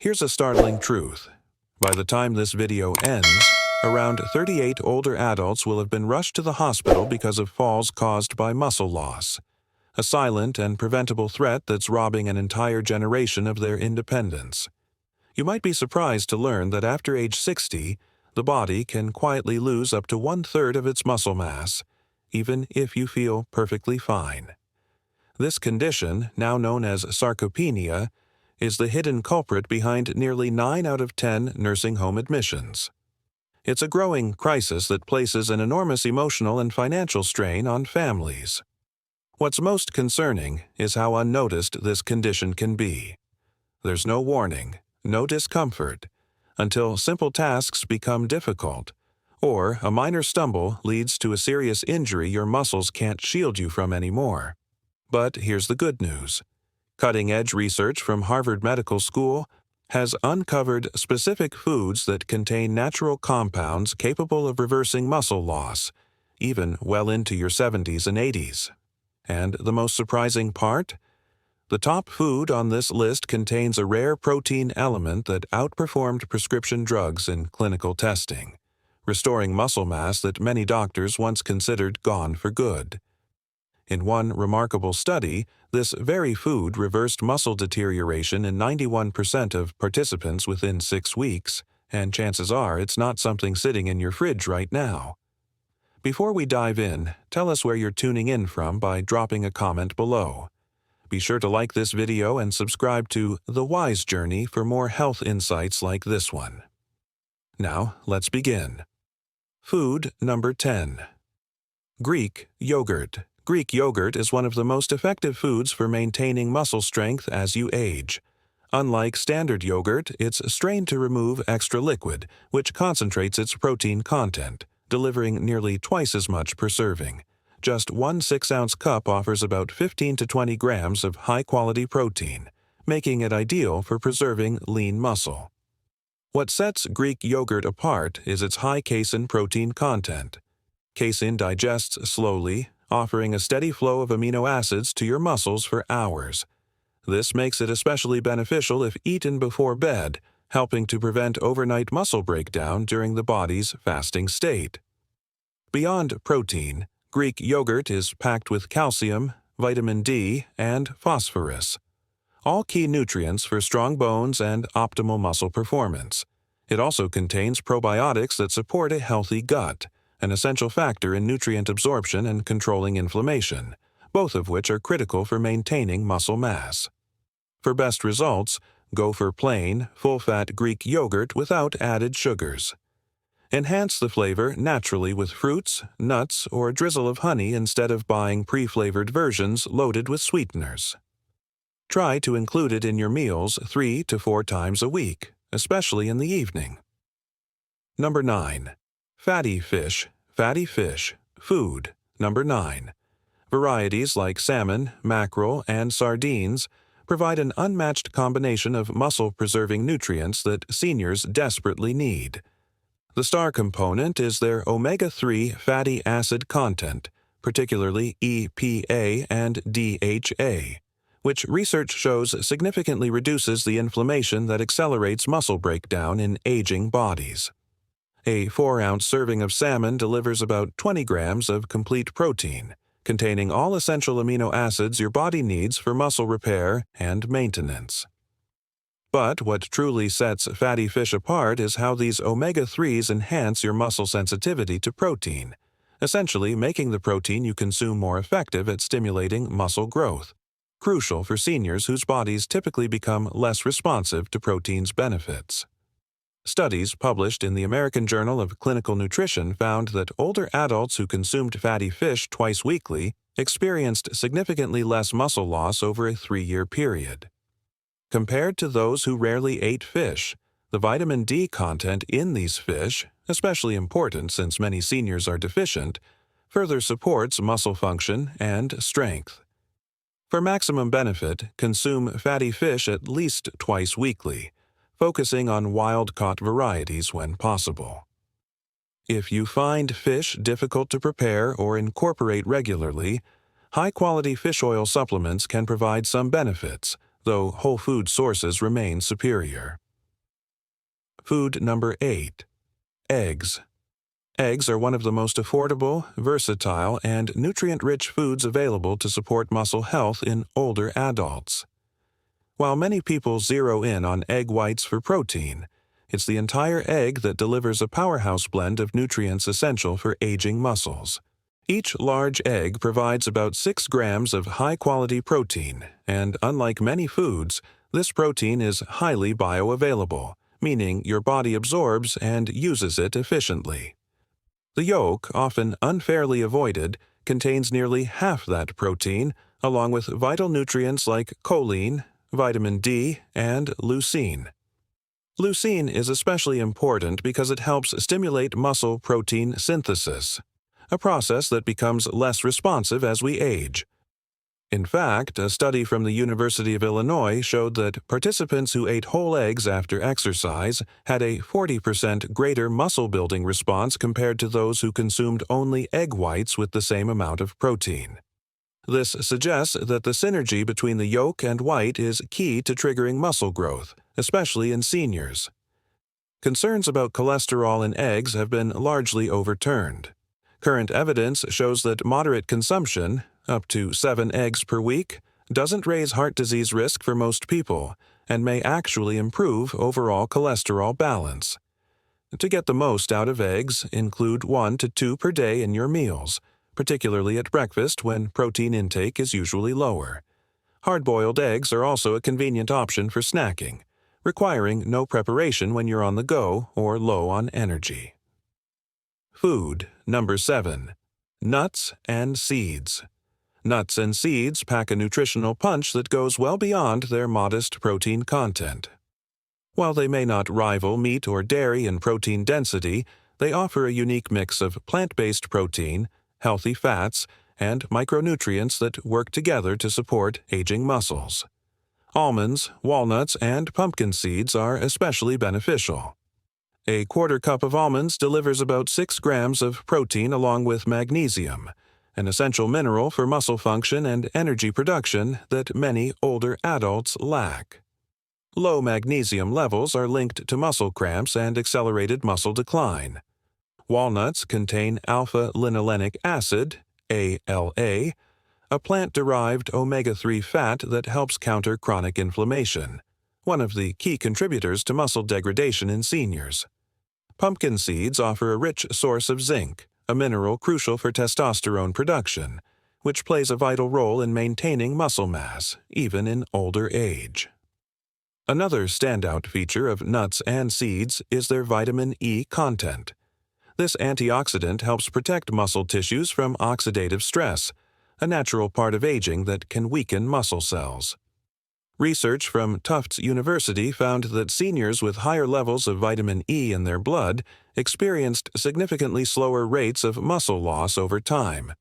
Here's a startling truth. By the time this video ends, around 38 older adults will have been rushed to the hospital because of falls caused by muscle loss, a silent and preventable threat that's robbing an entire generation of their independence. You might be surprised to learn that after age 60, the body can quietly lose up to 1/3 of its muscle mass, even if you feel perfectly fine. This condition, now known as sarcopenia, is the hidden culprit behind nearly 9 out of 10 nursing home admissions. It's a growing crisis that places an enormous emotional and financial strain on families. What's most concerning is how unnoticed this condition can be. There's no warning, no discomfort, until simple tasks become difficult, or a minor stumble leads to a serious injury your muscles can't shield you from anymore. But here's the good news. Cutting-edge research from Harvard Medical School has uncovered specific foods that contain natural compounds capable of reversing muscle loss, even well into your 70s and 80s. And the most surprising part? The top food on this list contains a rare protein element that outperformed prescription drugs in clinical testing, restoring muscle mass that many doctors once considered gone for good. In one remarkable study, this very food reversed muscle deterioration in 91% of participants within 6 weeks, and chances are it's not something sitting in your fridge right now. Before we dive in, tell us where you're tuning in from by dropping a comment below. Be sure to like this video and subscribe to The Wise Journey for more health insights like this one. Now, let's begin. Food number 10. Greek yogurt. Greek yogurt is one of the most effective foods for maintaining muscle strength as you age. Unlike standard yogurt, it's strained to remove extra liquid, which concentrates its protein content, delivering nearly twice as much per serving. Just one 6-ounce cup offers about 15 to 20 grams of high-quality protein, making it ideal for preserving lean muscle. What sets Greek yogurt apart is its high casein protein content. Casein digests slowly, offering a steady flow of amino acids to your muscles for hours. This makes it especially beneficial if eaten before bed, helping to prevent overnight muscle breakdown during the body's fasting state. Beyond protein, Greek yogurt is packed with calcium, vitamin D, and phosphorus, all key nutrients for strong bones and optimal muscle performance. It also contains probiotics that support a healthy gut, an essential factor in nutrient absorption and controlling inflammation, both of which are critical for maintaining muscle mass. For best results, go for plain, full-fat Greek yogurt without added sugars. Enhance the flavor naturally with fruits, nuts, or a drizzle of honey instead of buying pre-flavored versions loaded with sweeteners. Try to include it in your meals 3 to 4 times a week, especially in the evening. Number 9. Fatty fish. Fatty fish. Food. Number 9. Varieties like salmon, mackerel, and sardines provide an unmatched combination of muscle-preserving nutrients that seniors desperately need. The star component is their omega-3 fatty acid content, particularly EPA and DHA, which research shows significantly reduces the inflammation that accelerates muscle breakdown in aging bodies. A 4-ounce serving of salmon delivers about 20 grams of complete protein, containing all essential amino acids your body needs for muscle repair and maintenance. But what truly sets fatty fish apart is how these omega-3s enhance your muscle sensitivity to protein, essentially making the protein you consume more effective at stimulating muscle growth, crucial for seniors whose bodies typically become less responsive to protein's benefits. Studies published in the American Journal of Clinical Nutrition found that older adults who consumed fatty fish twice weekly experienced significantly less muscle loss over a 3-year period. Compared to those who rarely ate fish, the vitamin D content in these fish, especially important since many seniors are deficient, further supports muscle function and strength. For maximum benefit, consume fatty fish at least twice weekly, focusing on wild-caught varieties when possible. If you find fish difficult to prepare or incorporate regularly, high-quality fish oil supplements can provide some benefits, though whole food sources remain superior. Food number 8. Eggs. Eggs are one of the most affordable, versatile, and nutrient-rich foods available to support muscle health in older adults. While many people zero in on egg whites for protein, it's the entire egg that delivers a powerhouse blend of nutrients essential for aging muscles. Each large egg provides about 6 grams of high-quality protein, and unlike many foods, this protein is highly bioavailable, meaning your body absorbs and uses it efficiently. The yolk, often unfairly avoided, contains nearly half that protein, along with vital nutrients like choline, vitamin D, and leucine. Leucine is especially important because it helps stimulate muscle protein synthesis, a process that becomes less responsive as we age. In fact, a study from the University of Illinois showed that participants who ate whole eggs after exercise had a 40% greater muscle-building response compared to those who consumed only egg whites with the same amount of protein. This suggests that the synergy between the yolk and white is key to triggering muscle growth, especially in seniors. Concerns about cholesterol in eggs have been largely overturned. Current evidence shows that moderate consumption, up to 7 eggs per week, doesn't raise heart disease risk for most people and may actually improve overall cholesterol balance. To get the most out of eggs, include 1 to 2 per day in your meals, particularly at breakfast when protein intake is usually lower. Hard-boiled eggs are also a convenient option for snacking, requiring no preparation when you're on the go or low on energy. Food number 7. Nuts and seeds. Nuts and seeds pack a nutritional punch that goes well beyond their modest protein content. While they may not rival meat or dairy in protein density, they offer a unique mix of plant-based protein, healthy fats, and micronutrients that work together to support aging muscles. Almonds, walnuts, and pumpkin seeds are especially beneficial. A quarter cup of almonds delivers about 6 grams of protein along with magnesium, an essential mineral for muscle function and energy production that many older adults lack. Low magnesium levels are linked to muscle cramps and accelerated muscle decline. Walnuts contain alpha-linolenic acid, ALA, a plant-derived omega-3 fat that helps counter chronic inflammation, one of the key contributors to muscle degradation in seniors. Pumpkin seeds offer a rich source of zinc, a mineral crucial for testosterone production, which plays a vital role in maintaining muscle mass, even in older age. Another standout feature of nuts and seeds is their vitamin E content. This antioxidant helps protect muscle tissues from oxidative stress, a natural part of aging that can weaken muscle cells. Research from Tufts University found that seniors with higher levels of vitamin E in their blood experienced significantly slower rates of muscle loss over time.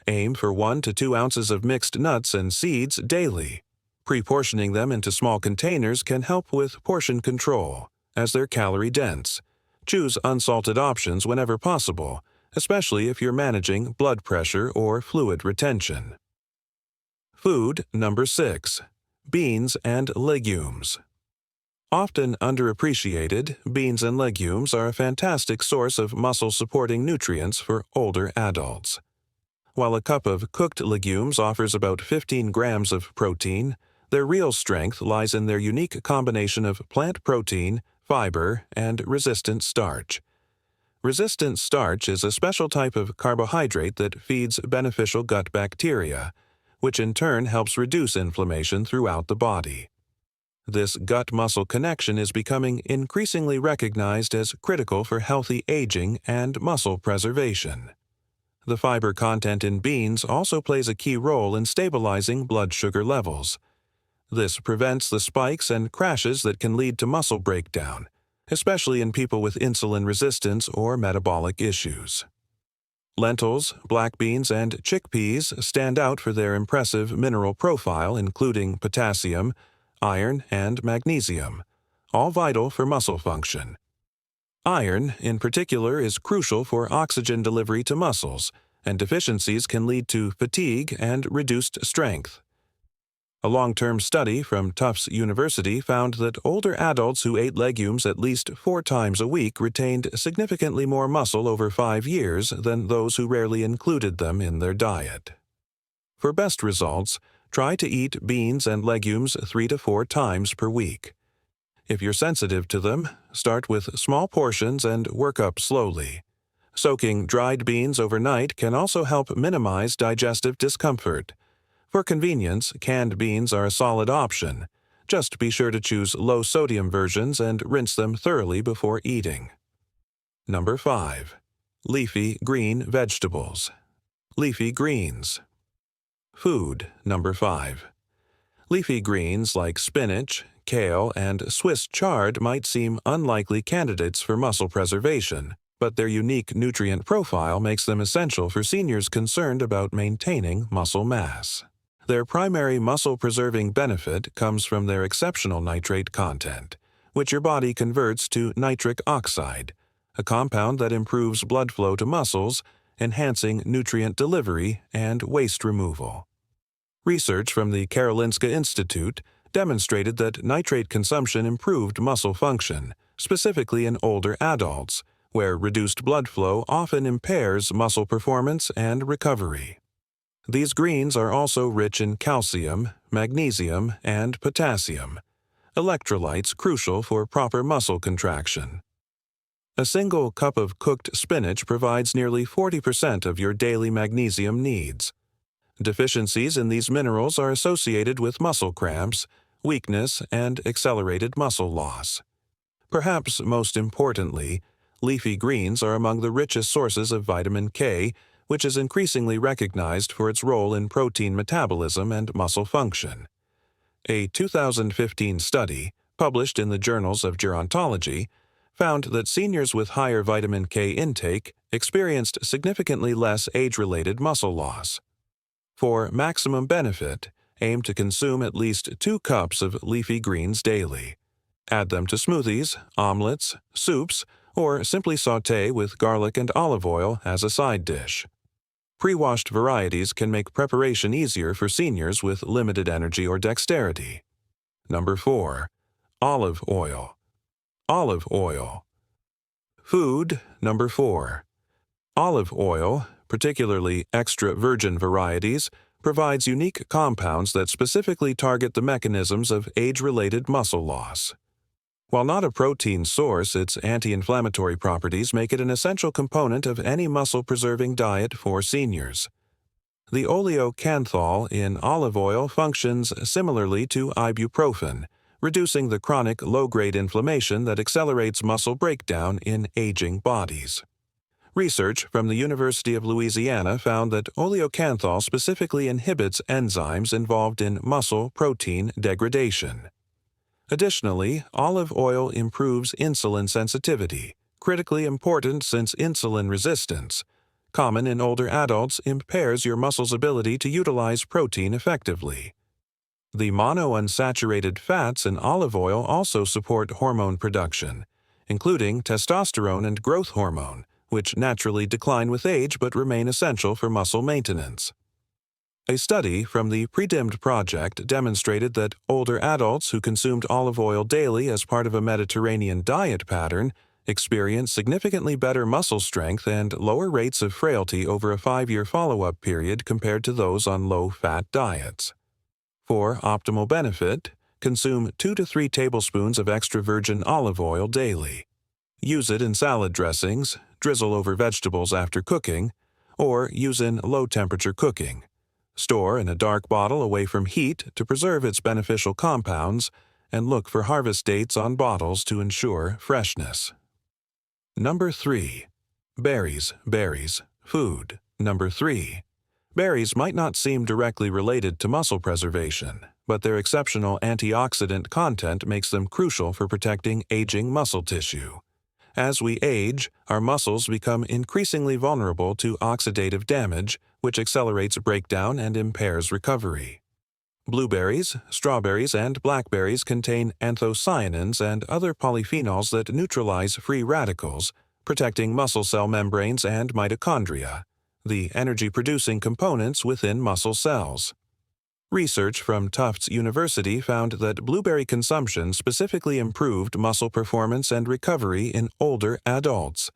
Aim for 1 to 2 ounces of mixed nuts and seeds daily. Pre-portioning them into small containers can help with portion control, as they're calorie-dense. Choose unsalted options whenever possible, especially if you're managing blood pressure or fluid retention. Food number 6. Beans and legumes. Often underappreciated, beans and legumes are a fantastic source of muscle-supporting nutrients for older adults. While a cup of cooked legumes offers about 15 grams of protein, their real strength lies in their unique combination of plant protein, fiber, and resistant starch. Resistant starch is a special type of carbohydrate that feeds beneficial gut bacteria, which in turn helps reduce inflammation throughout the body. This gut-muscle connection is becoming increasingly recognized as critical for healthy aging and muscle preservation. The fiber content in beans also plays a key role in stabilizing blood sugar levels. This prevents the spikes and crashes that can lead to muscle breakdown, especially in people with insulin resistance or metabolic issues. Lentils, black beans, and chickpeas stand out for their impressive mineral profile, including potassium, iron, and magnesium, all vital for muscle function. Iron, in particular, is crucial for oxygen delivery to muscles, and deficiencies can lead to fatigue and reduced strength. A long-term study from Tufts University found that older adults who ate legumes at least 4 times a week retained significantly more muscle over 5 years than those who rarely included them in their diet. For best results, try to eat beans and legumes 3 to 4 times per week. If you're sensitive to them, start with small portions and work up slowly. Soaking dried beans overnight can also help minimize digestive discomfort. For convenience, canned beans are a solid option. Just be sure to choose low-sodium versions and rinse them thoroughly before eating. Number 5. Leafy green vegetables. Leafy greens. Food. Number 5. Leafy greens like spinach, kale, and Swiss chard might seem unlikely candidates for muscle preservation, but their unique nutrient profile makes them essential for seniors concerned about maintaining muscle mass. Their primary muscle-preserving benefit comes from their exceptional nitrate content, which your body converts to nitric oxide, a compound that improves blood flow to muscles, enhancing nutrient delivery and waste removal. Research from the Karolinska Institute demonstrated that nitrate consumption improved muscle function, specifically in older adults, where reduced blood flow often impairs muscle performance and recovery. These greens are also rich in calcium, magnesium, and potassium, electrolytes crucial for proper muscle contraction. A single cup of cooked spinach provides nearly 40% of your daily magnesium needs. Deficiencies in these minerals are associated with muscle cramps, weakness, and accelerated muscle loss. Perhaps most importantly, leafy greens are among the richest sources of vitamin K, which is increasingly recognized for its role in protein metabolism and muscle function. A 2015 study, published in the Journals of Gerontology, found that seniors with higher vitamin K intake experienced significantly less age-related muscle loss. For maximum benefit, aim to consume at least 2 cups of leafy greens daily. Add them to smoothies, omelets, soups, or simply sauté with garlic and olive oil as a side dish. Pre-washed varieties can make preparation easier for seniors with limited energy or dexterity. Number 4. Olive oil. Olive oil. Food. Number 4. Olive oil, particularly extra virgin varieties, provides unique compounds that specifically target the mechanisms of age-related muscle loss. While not a protein source, its anti-inflammatory properties make it an essential component of any muscle-preserving diet for seniors. The oleocanthal in olive oil functions similarly to ibuprofen, reducing the chronic low-grade inflammation that accelerates muscle breakdown in aging bodies. Research from the University of Louisiana found that oleocanthal specifically inhibits enzymes involved in muscle protein degradation. Additionally, olive oil improves insulin sensitivity, critically important since insulin resistance, common in older adults, impairs your muscle's ability to utilize protein effectively. The monounsaturated fats in olive oil also support hormone production, including testosterone and growth hormone, which naturally decline with age but remain essential for muscle maintenance. A study from the PREDIMMED project demonstrated that older adults who consumed olive oil daily as part of a Mediterranean diet pattern experienced significantly better muscle strength and lower rates of frailty over a 5-year follow-up period compared to those on low-fat diets. For optimal benefit, consume 2 to 3 tablespoons of extra virgin olive oil daily. Use it in salad dressings, drizzle over vegetables after cooking, or use in low-temperature cooking. Store in a dark bottle away from heat to preserve its beneficial compounds, and look for harvest dates on bottles to ensure freshness. Number 3. Berries. Food. Number 3. Berries might not seem directly related to muscle preservation, but their exceptional antioxidant content makes them crucial for protecting aging muscle tissue. As we age, our muscles become increasingly vulnerable to oxidative damage, which accelerates breakdown and impairs recovery. Blueberries, strawberries, and blackberries contain anthocyanins and other polyphenols that neutralize free radicals, protecting muscle cell membranes and mitochondria, the energy-producing components within muscle cells. Research from Tufts University found that blueberry consumption specifically improved muscle performance and recovery in older adults.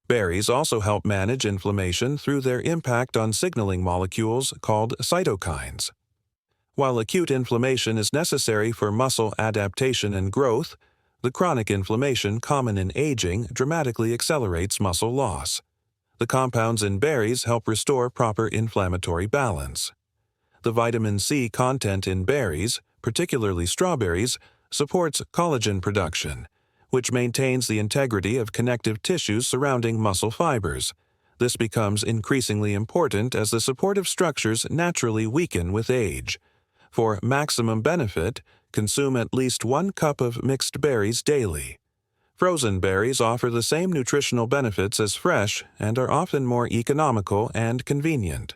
Berries also help manage inflammation through their impact on signaling molecules called cytokines. While acute inflammation is necessary for muscle adaptation and growth, the chronic inflammation common in aging dramatically accelerates muscle loss. The compounds in berries help restore proper inflammatory balance. The vitamin C content in berries, particularly strawberries, supports collagen production, which maintains the integrity of connective tissues surrounding muscle fibers. This becomes increasingly important as the supportive structures naturally weaken with age. For maximum benefit, consume at least 1 cup of mixed berries daily. Frozen berries offer the same nutritional benefits as fresh and are often more economical and convenient.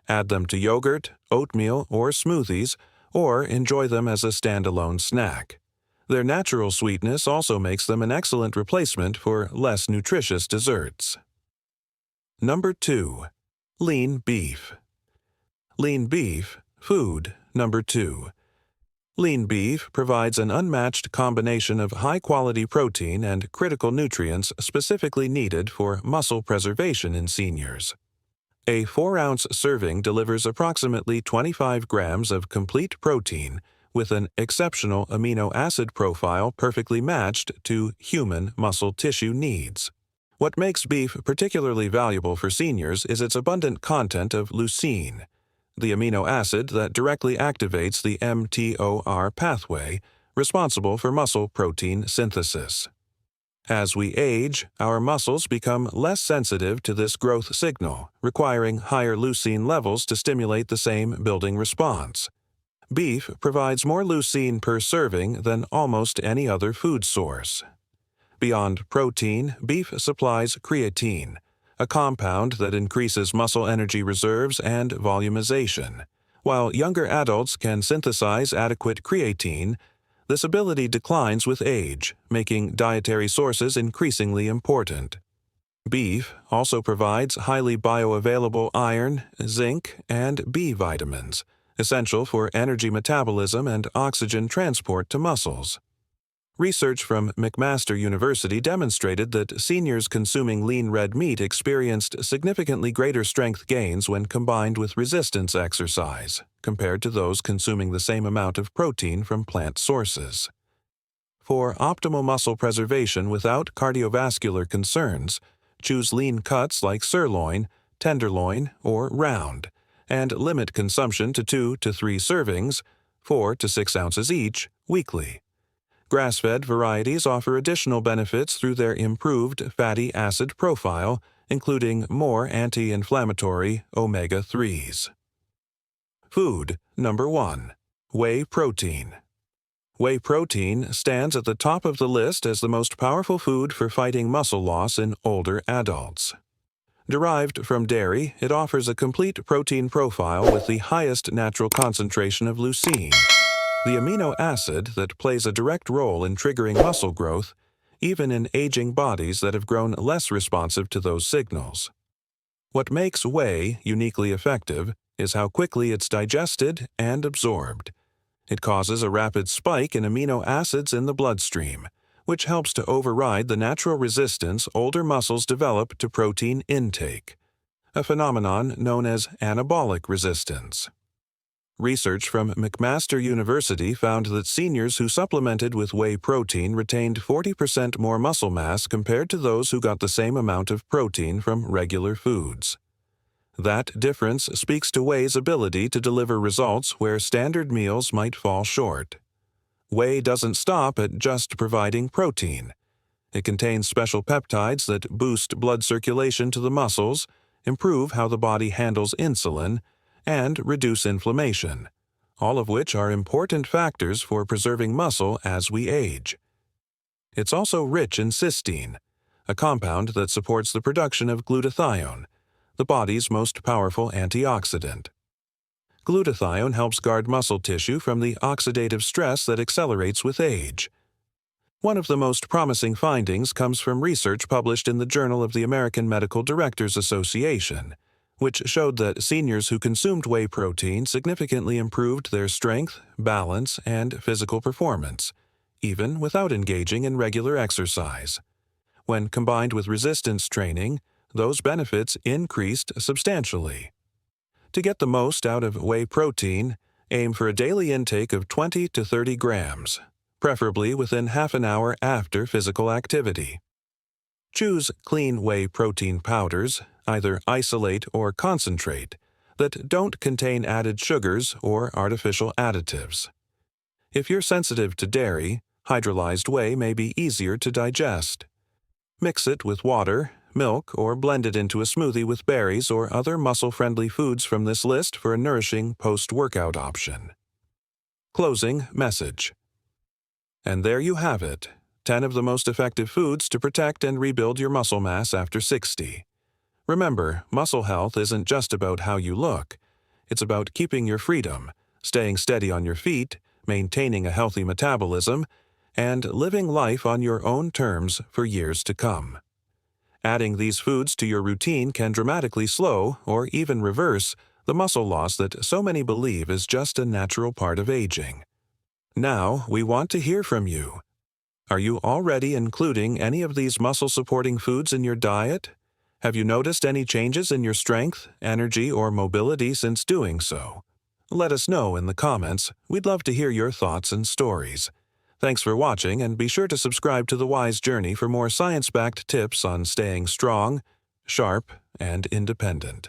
Add them to yogurt, oatmeal, or smoothies, or enjoy them as a standalone snack. Their natural sweetness also makes them an excellent replacement for less nutritious desserts. Number 2. Lean beef. Lean beef, food, number 2. Lean beef provides an unmatched combination of high-quality protein and critical nutrients specifically needed for muscle preservation in seniors. A 4-ounce serving delivers approximately 25 grams of complete protein with an exceptional amino acid profile perfectly matched to human muscle tissue needs. What makes beef particularly valuable for seniors is its abundant content of leucine, the amino acid that directly activates the mTOR pathway responsible for muscle protein synthesis. As we age, our muscles become less sensitive to this growth signal, requiring higher leucine levels to stimulate the same building response. Beef provides more leucine per serving than almost any other food source. Beyond protein, beef supplies creatine, a compound that increases muscle energy reserves and volumization. While younger adults can synthesize adequate creatine, this ability declines with age, making dietary sources increasingly important. Beef also provides highly bioavailable iron, zinc, and B vitamins, essential for energy metabolism and oxygen transport to muscles. Research from McMaster University demonstrated that seniors consuming lean red meat experienced significantly greater strength gains when combined with resistance exercise, compared to those consuming the same amount of protein from plant sources. For optimal muscle preservation without cardiovascular concerns, choose lean cuts like sirloin, tenderloin, or round, and limit consumption to 2 to 3 servings, 4 to 6 ounces each, weekly. Grass-fed varieties offer additional benefits through their improved fatty acid profile, including more anti-inflammatory omega-3s. Food, number 1. Whey protein. Whey protein stands at the top of the list as the most powerful food for fighting muscle loss in older adults. Derived from dairy, it offers a complete protein profile with the highest natural concentration of leucine, the amino acid that plays a direct role in triggering muscle growth, even in aging bodies that have grown less responsive to those signals. What makes whey uniquely effective is how quickly it's digested and absorbed. It causes a rapid spike in amino acids in the bloodstream, which helps to override the natural resistance older muscles develop to protein intake, a phenomenon known as anabolic resistance. Research from McMaster University found that seniors who supplemented with whey protein retained 40% more muscle mass compared to those who got the same amount of protein from regular foods. That difference speaks to whey's ability to deliver results where standard meals might fall short. Whey doesn't stop at just providing protein. It contains special peptides that boost blood circulation to the muscles, improve how the body handles insulin, and reduce inflammation, all of which are important factors for preserving muscle as we age. It's also rich in cysteine, a compound that supports the production of glutathione, the body's most powerful antioxidant. Glutathione helps guard muscle tissue from the oxidative stress that accelerates with age. One of the most promising findings comes from research published in the Journal of the American Medical Directors Association, which showed that seniors who consumed whey protein significantly improved their strength, balance, and physical performance, even without engaging in regular exercise. When combined with resistance training, those benefits increased substantially. To get the most out of whey protein, aim for a daily intake of 20 to 30 grams, preferably within half an hour after physical activity. Choose clean whey protein powders, either isolate or concentrate, that don't contain added sugars or artificial additives. If you're sensitive to dairy, hydrolyzed whey may be easier to digest. Mix it with water, milk, or blend it into a smoothie with berries or other muscle-friendly foods from this list for a nourishing post-workout option. Closing message. And there you have it, 10 of the most effective foods to protect and rebuild your muscle mass after 60. Remember, muscle health isn't just about how you look. It's about keeping your freedom, staying steady on your feet, maintaining a healthy metabolism, and living life on your own terms for years to come. Adding these foods to your routine can dramatically slow, or even reverse, the muscle loss that so many believe is just a natural part of aging. Now, we want to hear from you. Are you already including any of these muscle-supporting foods in your diet? Have you noticed any changes in your strength, energy, or mobility since doing so? Let us know in the comments. We'd love to hear your thoughts and stories. Thanks for watching, and be sure to subscribe to The Wise Journey for more science-backed tips on staying strong, sharp, and independent.